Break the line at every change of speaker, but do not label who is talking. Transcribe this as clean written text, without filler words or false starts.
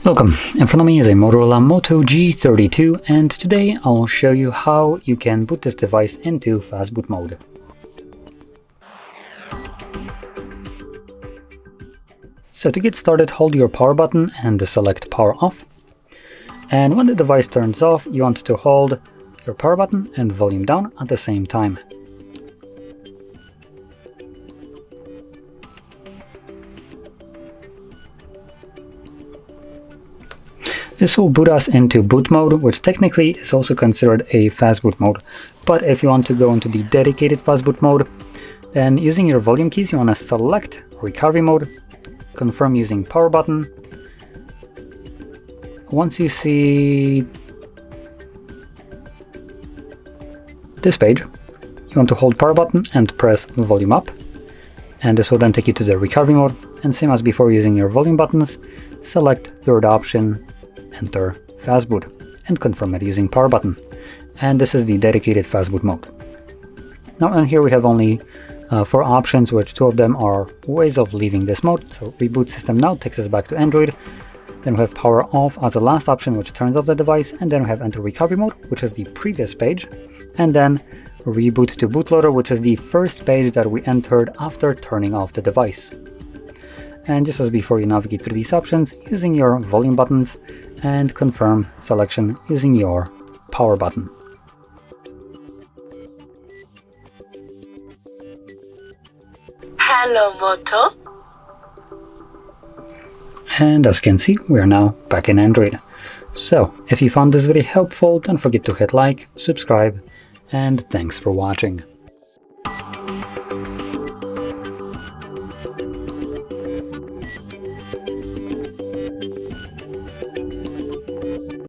Welcome, in front of me is a Motorola Moto G32, and today I'll show you how you can boot this device into Fastboot mode. So to get started, hold your power button and select power off. And when the device turns off, you want to hold your power button and volume down at the same time. This will boot us into boot mode, which technically is also considered a Fastboot mode. But if you want to go into the dedicated Fastboot mode, then using your volume keys, you want to select recovery mode, confirm using power button. Once you see this page, you want to hold power button and press volume up. And this will then take you to the recovery mode. And same as before, using your volume buttons, select third option, enter Fastboot, and confirm it using power button. And this is the dedicated Fastboot mode. Now in here we have only 4 options, which 2 of them are ways of leaving this mode. So reboot system now takes us back to Android. Then we have power off as the last option, which turns off the device, and then we have enter recovery mode, which is the previous page, and then reboot to bootloader, which is the first page that we entered after turning off the device. And just as before, you navigate through these options using your volume buttons and confirm selection using your power button.
Hello, Moto.
And as you can see, we are now back in Android. So, if you found this very helpful, don't forget to hit like, subscribe, and thanks for watching.